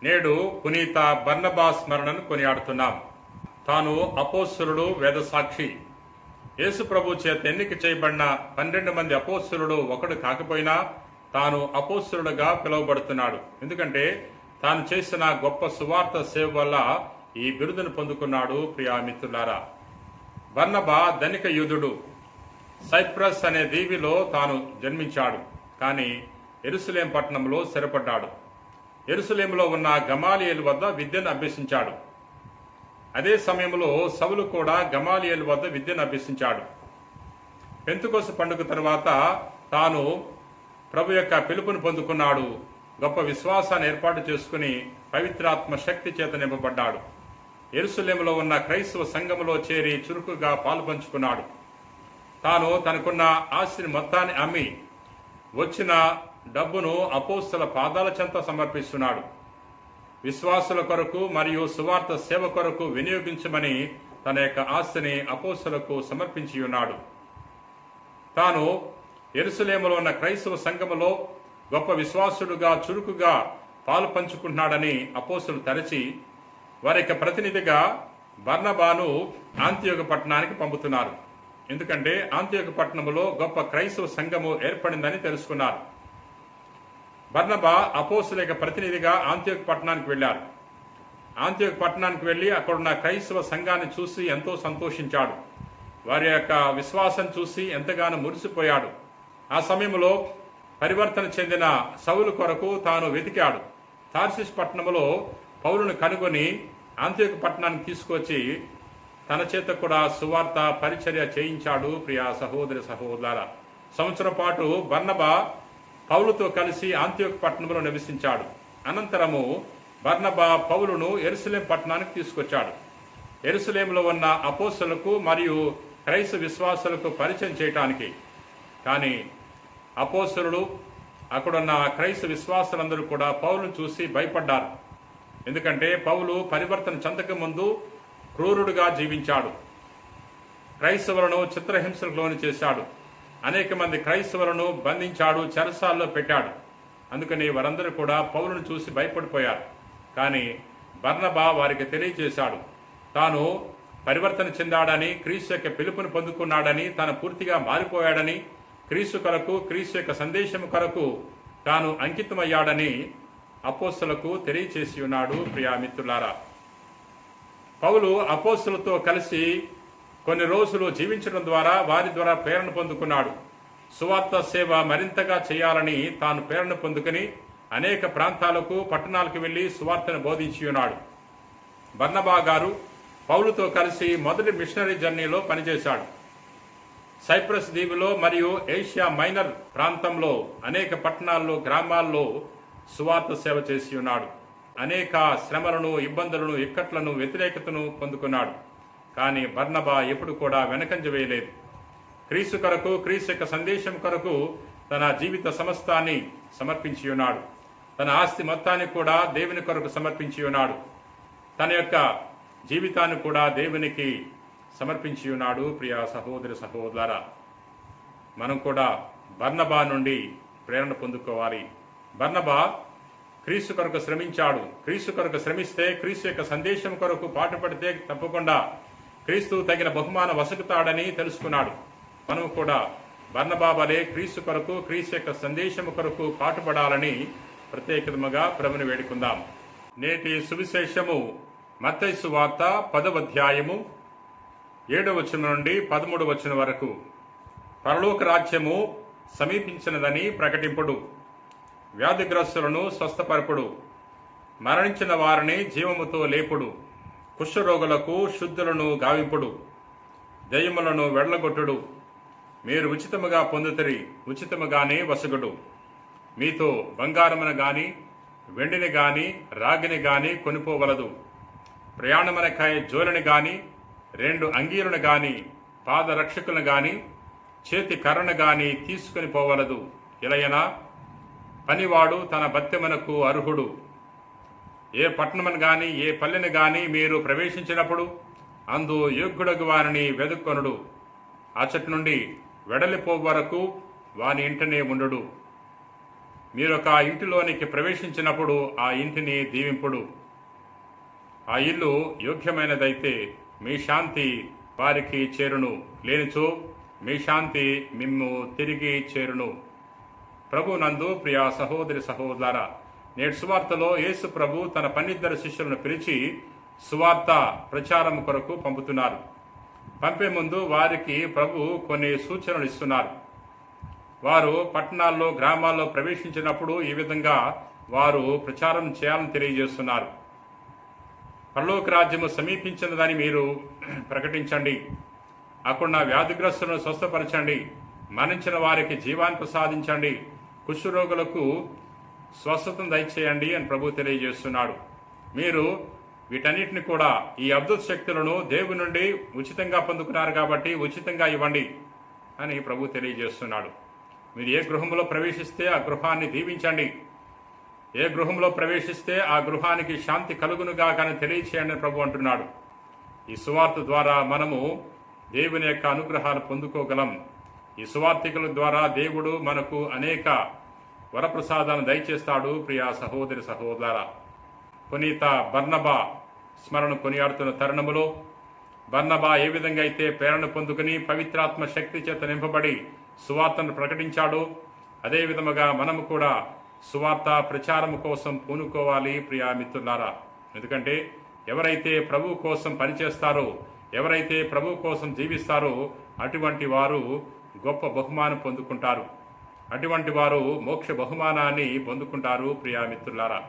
నేడు పునీత బర్నబా స్మరణను కొనియాడుతున్నాం. తాను అపోస్తలుడు, వేద సాక్షి. యేసు ప్రభు చేత ఎన్నిక చేయబడిన 12 మంది అపోస్తలుడు ఒకడు కాకపోయినా తాను అపోస్తలుడుగా పిలువబడుతున్నాడు. ఎందుకంటే తాను చేసిన గొప్ప సువార్త సేవ వల్ల ఈ బిరుదును పొందుకున్నాడు. ప్రియా మిత్రులారా, బర్నబా ధనిక యూదుడు. సైప్రస్ అనే దీవిలో తాను జన్మించాడు. కానీ యెరూషలేం పట్టణంలో స్థిరపడ్డాడు. యెరూషలేములో ఉన్న గమాలియేలు వద్ద విద్యను అభ్యసించాడు. అదే సమయంలో సౌలు కూడా గమాలియేలు వద్ద విద్యను అభ్యసించాడు. పెంతెకొస్తు పండుగ తరువాత తాను ప్రభు యొక్క పిలుపును పొందుకున్నాడు. గొప్ప విశ్వాసాన్ని ఏర్పాటు చేసుకుని పవిత్రాత్మ శక్తి చేత నింపబడ్డాడు. యెరూషలేములో ఉన్న క్రైస్తవ సంఘములో చేరి చురుకుగా పాలుపంచుకున్నాడు. తాను తనకున్న ఆస్తిని మొత్తాన్ని అమ్మి వచ్చిన డబ్బును అపోస్తల పాదాల చెంత సమర్పిస్తున్నాడు. విశ్వాసుల కొరకు మరియు సువార్త సేవ కొరకు వినియోగించమని తన యొక్క ఆస్తిని అపోస్తలకు సమర్పించి ఉన్నాడు. తాను యెరూషలేములో ఉన్న క్రైస్తవ సంఘములో గొప్ప విశ్వాసుడుగా చురుకుగా పాలు పంచుకుంటున్నాడని అపోస్తలు తరచి వారి యొక్క ప్రతినిధిగా బర్నబాను అంతియోకు పట్టణానికి పంపుతున్నారు. ఎందుకంటే అంతియోకు పట్టణంలో గొప్ప క్రైస్తవ సంఘము ఏర్పడిందని తెలుసుకున్నారు. బర్నబా అపోస్తల యొక్క ప్రతినిధిగా అంతియోకు పట్టణానికి వెళ్ళారు. అంతియోకు పట్టణానికి వెళ్ళి అక్కడున్న క్రైస్తవ సంఘాన్ని చూసి ఎంతో సంతోషించాడు. వారి యొక్క విశ్వాసం చూసి ఎంతగానో మురిసిపోయాడు. ఆ సమయంలో పరివర్తన చెందిన సౌలు కొరకు తాను వెతికాడు. తార్షీషు పట్టణంలో పౌలును కనుగొని అంతియోకు పట్టణానికి తీసుకొచ్చి తన చేత కూడా సువార్త పరిచర్య చేయించాడు. ప్రియా సహోదరి సహోదరులారా, సంవత్సరం పాటు బర్నబా పౌలుతో కలిసి అంతియోకు పట్టణంలో నివసించాడు. అనంతరము బర్నబా పౌలును యెరూషలేం పట్టణానికి తీసుకొచ్చాడు. యెరూషలేంలో ఉన్న అపోస్తలకు మరియు క్రైస్తవ విశ్వాసులకు పరిచయం చేయటానికి. కానీ అపోస్తలుడు అక్కడున్న క్రైస్తవ విశ్వాసులందరూ కూడా పౌలును చూసి భయపడ్డారు. ఎందుకంటే పౌలు పరివర్తన చెందక ముందు క్రూరుడుగా జీవించాడు. క్రైస్తవులను చిత్రహింసలకు లోను చేశాడు. అనేక మంది క్రైస్తవులను బంధించాడు, చెరసాల్లో పెట్టాడు. అందుకని వారందరూ కూడా పౌలును చూసి భయపడిపోయారు. కానీ బర్నబా వారికి తెలియజేశాడు, తాను పరివర్తన చెందాడని, క్రీస్తు యొక్క పిలుపుని పొందుకున్నాడని, తాను పూర్తిగా మారిపోయాడని, క్రీస్తు కొరకు, క్రీస్తు యొక్క సందేశం కొరకు తాను అంకితమయ్యాడని అపోస్తలకు తెలియచేసి ఉన్నాడు. ప్రియా మిత్రులారా, పౌలు అపోస్తలతో కలిసి కొన్ని రోజులు జీవించడం ద్వారా వారి ద్వారా ప్రేరణ పొందుకున్నాడు. సువార్త సేవ మరింతగా చేయాలని తాను ప్రేరణ పొందుకుని అనేక ప్రాంతాలకు, పట్టణాలకు వెళ్లి సువార్తను బోధించి ఉన్నాడు. బర్నబా గారు పౌలుతో కలిసి మొదటి మిషనరీ జర్నీలో పనిచేశాడు. సైప్రస్ దీవిలో మరియు ఏషియా మైనర్ ప్రాంతంలో అనేక పట్టణాల్లో, గ్రామాల్లో సువార్త సేవ చేసి ఉన్నాడు. అనేక శ్రమలను, ఇబ్బందులను, ఇక్కట్లను, వ్యతిరేకతను పొందుకున్నాడు. కానీ బర్నబా ఎప్పుడు కూడా వెనకంజ వేయలేదు. క్రీస్తు కొరకు, క్రీస్తు యొక్క సందేశం కొరకు తన జీవిత సమస్తాన్ని సమర్పించి ఉన్నాడు. తన ఆస్తి మొత్తాన్ని కూడా దేవుని కొరకు సమర్పించి ఉన్నాడు. తన యొక్క జీవితాన్ని కూడా దేవునికి సమర్పించి ఉన్నాడు. ప్రియా సహోదరి సహోదరులారా, మనం కూడా బర్నబా నుండి ప్రేరణ పొందుకోవాలి. బర్నబా క్రీస్తు కొరకు శ్రమించాడు. క్రీస్తు కొరకు శ్రమిస్తే, క్రీస్తు యొక్క సందేశం కొరకు పాటుపడితే తప్పకుండా క్రీస్తు తగిన బహుమానం వసుకుతాడని తెలుసుకున్నాడు. మనం కూడా బర్నబా వలె క్రీస్తు కొరకు, క్రీస్తు యొక్క సందేశం కొరకు పాటుపడాలని ప్రత్యేకముగా ప్రభుని వేడుకుందాం. నేటి సువిశేషము మత్తయి సువార్త 10వ అధ్యాయము 7వ వచనం నుండి 13వ వచనం వరకు. పరలోక రాజ్యము సమీపించినదని ప్రకటింపుడు, వ్యాధిగ్రస్తులను స్వస్థపరపుడు, మరణించిన వారిని జీవముతో లేపుడు, కుష్ఠరోగులకు శుద్ధులను గావింపుడు, దయ్యములను వెళ్లగొట్టుడు. మీరు ఉచితముగా పొందుతరి, ఉచితముగానే వసగుడు. మీతో బంగారమును గాని, వెండిని గాని, రాగిని గాని కొనిపోవలదు. ప్రయాణమునకై జోలిని గాని, 2 అంగీలను గాని, పాదరక్షకులను గాని, చేతి కర్రను గాని తీసుకుని పోవలదు. ఇలయనా పనివాడు తన భత్యమునకు అర్హుడు. ఏ పట్టణమును గాని, ఏ పల్లెను గాని మీరు ప్రవేశించినప్పుడు అందు యోగ్యుడగు వారిని వెదుక్కొనుడు. అచ్చటి నుండి వెడలిపో వరకు వాని ఇంటనే ఉండుడు. మీరొక ఇంటిలోనికి ప్రవేశించినప్పుడు ఆ ఇంటిని దీవింపుడు. ఆ ఇల్లు యోగ్యమైనదైతే మీ శాంతి వారికి చేరును, లేనిచో మీ శాంతి మిమ్ము తిరిగి చేరును. ప్రభు నందు ప్రియా సహోదరి సహోదర, నేటి సువార్తలో యేసు ప్రభు తన 12 శిష్యులను పిలిచి సువార్త ప్రచారం కొరకు పంపుతున్నారు. పంపే ముందు వారికి ప్రభు కొన్ని సూచనలు ఇస్తున్నారు. వారు పట్టణాల్లో గ్రామాల్లో ప్రవేశించినప్పుడు ఈ విధంగా వారు ప్రచారం చేయాలని తెలియజేస్తున్నారు. పరలోక రాజ్యము సమీపించినదని మీరు ప్రకటించండి, అక్కడ వ్యాధిగ్రస్తులను స్వస్థపరచండి, మరణించిన వారికి జీవాన్ని ప్రసాదించండి, కుష్ఠరోగులకు స్వస్థతను దయచేయండి అని ప్రభు తెలియజేస్తున్నాడు. మీరు వీటన్నిటిని కూడా, ఈ అద్భుత శక్తులను దేవుని నుండి ఉచితంగా పొందుకున్నారు కాబట్టి ఉచితంగా ఇవ్వండి అని ప్రభు తెలియజేస్తున్నాడు. మీరు ఏ గృహంలో ప్రవేశిస్తే ఆ గృహాన్ని దీవించండి, ఏ గృహంలో ప్రవేశిస్తే ఆ గృహానికి శాంతి కలుగునుగా కానీ తెలియచేయండి అని ప్రభు అంటున్నాడు. ఈ సువార్త ద్వారా మనము దేవుని యొక్క అనుగ్రహాలు పొందుకోగలం. ఈ సువార్తికుల ద్వారా దేవుడు మనకు అనేక వరప్రసాదాలను దయచేస్తాడు. ప్రియా సహోదరి సహోదర, పునీత బర్నబా స్మరణ కొనియాడుతున్న తరుణములో బర్నబా ఏ విధంగా అయితే ప్రేరణ పొందుకుని పవిత్రాత్మ శక్తి చేత నింపబడి సువార్తను ప్రకటించాడో అదే విధముగా మనము కూడా సువార్త ప్రచారము కోసం పూనుకోవాలి ప్రియా మిత్రులారా. ఎందుకంటే ఎవరైతే ప్రభు కోసం పనిచేస్తారో, ఎవరైతే ప్రభు కోసం జీవిస్తారో అటువంటి వారు గొప్ప బహుమానం పొందుకుంటారు, అటువంటి వారు మోక్ష బహుమానాన్ని పొందుకుంటారు ప్రియా మిత్రులారా.